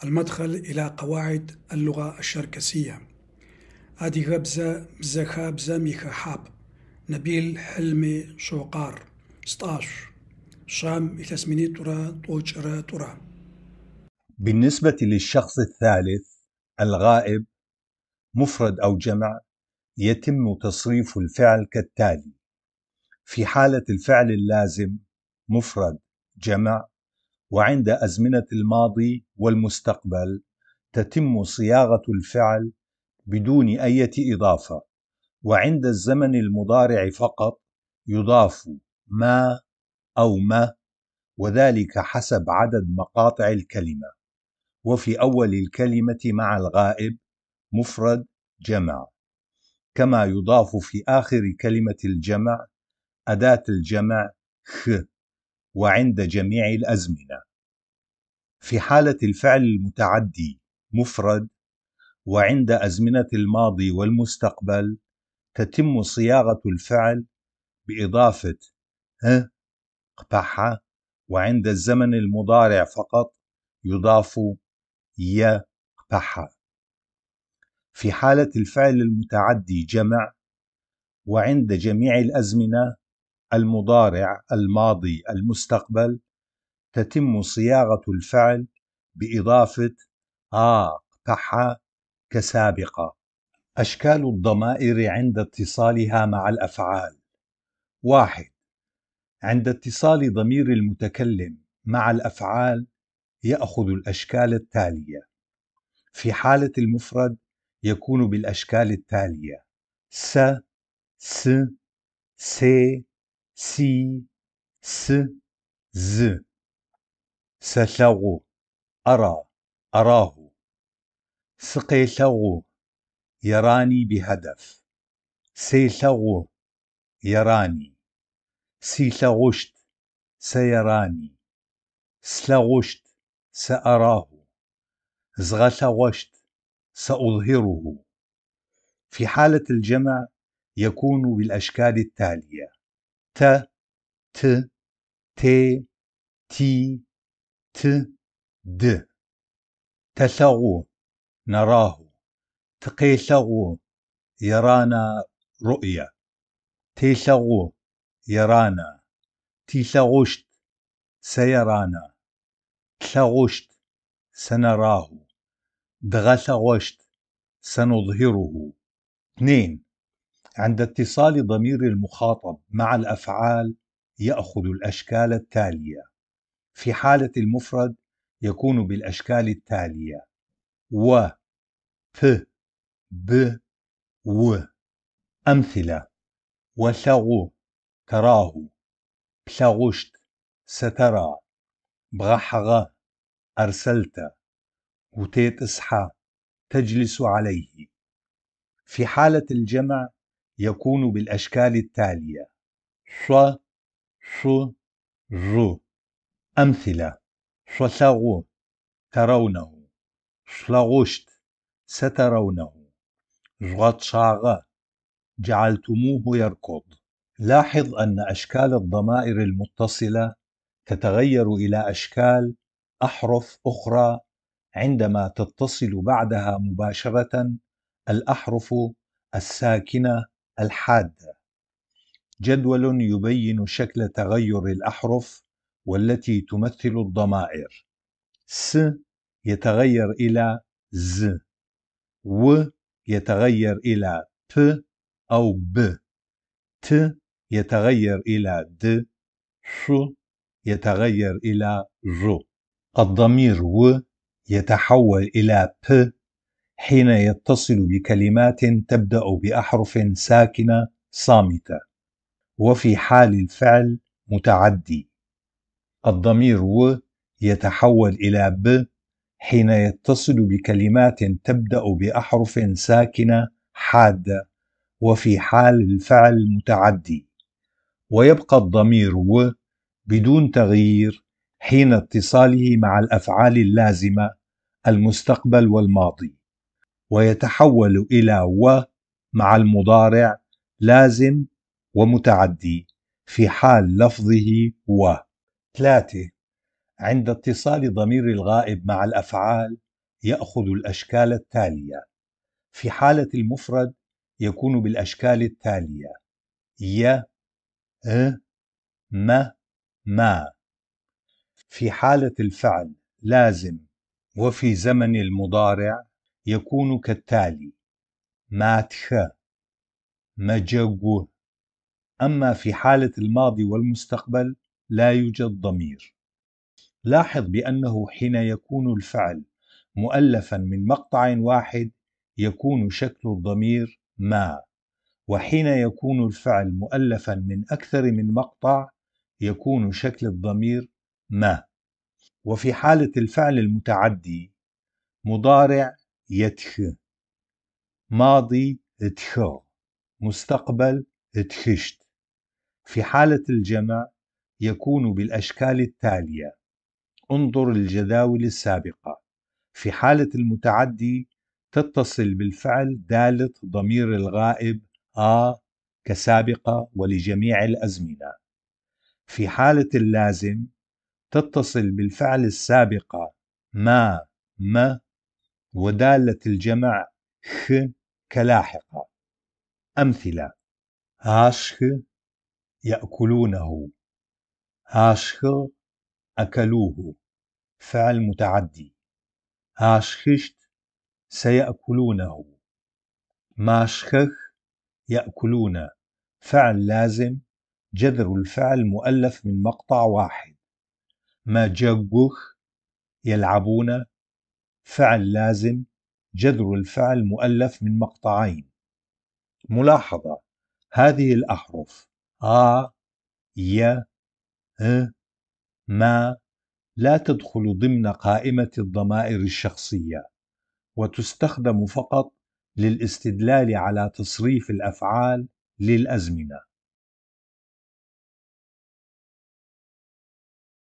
المدخل إلى قواعد اللغة الشركسية. هذه غبزة مزخا بزا ميخا حاب نبيل حلمي شوقار 16 شام إثاسميني ترى طوجرة ترى. بالنسبة للشخص الثالث الغائب مفرد أو جمع يتم تصريف الفعل كالتالي: في حالة الفعل اللازم مفرد جمع، وعند أزمنة الماضي والمستقبل تتم صياغة الفعل بدون أي إضافة، وعند الزمن المضارع فقط يضاف ما أو ما، وذلك حسب عدد مقاطع الكلمة. وفي أول الكلمة مع الغائب مفرد جمع، كما يضاف في آخر كلمة الجمع أداة الجمع خ، وعند جميع الأزمنة. في حالة الفعل المتعدي مفرد، وعند أزمنة الماضي والمستقبل تتم صياغة الفعل بإضافة ه قبح، وعند الزمن المضارع فقط يضاف ي قبح. في حالة الفعل المتعدي جمع، وعند جميع الأزمنة المضارع الماضي المستقبل تتم صياغة الفعل بإضافة قبح كسابقة. أشكال الضمائر عند اتصالها مع الأفعال: 1. عند اتصال ضمير المتكلم مع الأفعال يأخذ الأشكال التالية. في حالة المفرد يكون بالأشكال التالية: س، س، سي، سي، س، ز. سثغ أرى أراه. سقيثغ يراني بهدف. سيثغ يراني. سيثغشت سيراني. سلغشت سأراه. زغثغشت سأظهره. في حالة الجمع يكون بالأشكال التالية: ت، ت، تي، تي، ت، د. تثغ نراه. تقيثغ يرانا رؤية. تيثغ يرانا. تيثغشت سيرانا. تثغشت سنراه. دغثغشت سنظهره. 2. عند اتصال ضمير المخاطب مع الأفعال يأخذ الأشكال التالية. في حالة المفرد يكون بالأشكال التالية: و، ف، ب، و. أمثلة: وثغ تراه. بثغشت سترى. بغحغ أرسلت. وتيت إصحى تجلس عليه. في حالة الجمع يكون بالأشكال التالية: ش، ش، ر. أمثلة: شثغ ترونه. شلغشت سترونه. جغطشاغ جعلتموه يركض. لاحظ أن أشكال الضمائر المتصلة تتغير إلى أشكال أحرف أخرى عندما تتصل بعدها مباشرة الأحرف الساكنة الحادة. جدول يبين شكل تغير الأحرف والتي تمثل الضمائر: س يتغير إلى ز، و يتغير إلى ب أو ب، ت يتغير إلى د، ش يتغير إلى ج. الضمير و يتحول إلى ب حين يتصل بكلمات تبدأ بأحرف ساكنة صامتة، وفي حال الفعل متعدي. الضمير و يتحول إلى ب حين يتصل بكلمات تبدأ بأحرف ساكنة حادة، وفي حال الفعل متعدي. ويبقى الضمير و بدون تغيير حين اتصاله مع الأفعال اللازمة المستقبل والماضي، ويتحول إلى و مع المضارع لازم ومتعدي في حال لفظه و. 3. عند اتصال ضمير الغائب مع الأفعال يأخذ الأشكال التالية. في حالة المفرد يكون بالأشكال التالية: ي، م، ما. في حالة الفعل لازم وفي زمن المضارع يكون كالتالي: ماتخ، مجغو. أما في حالة الماضي والمستقبل لا يوجد ضمير. لاحظ بأنه حين يكون الفعل مؤلفا من مقطع واحد يكون شكل الضمير ما، وحين يكون الفعل مؤلفا من أكثر من مقطع يكون شكل الضمير ما. وفي حالة الفعل المتعدي مضارع يتخ، ماضي اتخ، مستقبل اتخشت. في حالة الجمع يكون بالأشكال التالية. انظر الجداول السابقة. في حالة المتعدي تتصل بالفعل دالة ضمير الغائب كسابقة ولجميع الأزمنة. في حالة اللازم تتصل بالفعل السابقة ما، ودالة الجمع خ كلاحقة. أمثلة: هاشخ يأكلونه، هاشخ أكلوه، فعل متعدي. هاشخشت سيأكلونه. ماشخخ يأكلون، فعل لازم، جذر الفعل مؤلف من مقطع واحد. ماجغخ يلعبون، فعل لازم، جذر الفعل مؤلف من مقطعين. ملاحظة: هذه الأحرف ي، ما لا تدخل ضمن قائمة الضمائر الشخصية، وتستخدم فقط للاستدلال على تصريف الأفعال للأزمنة.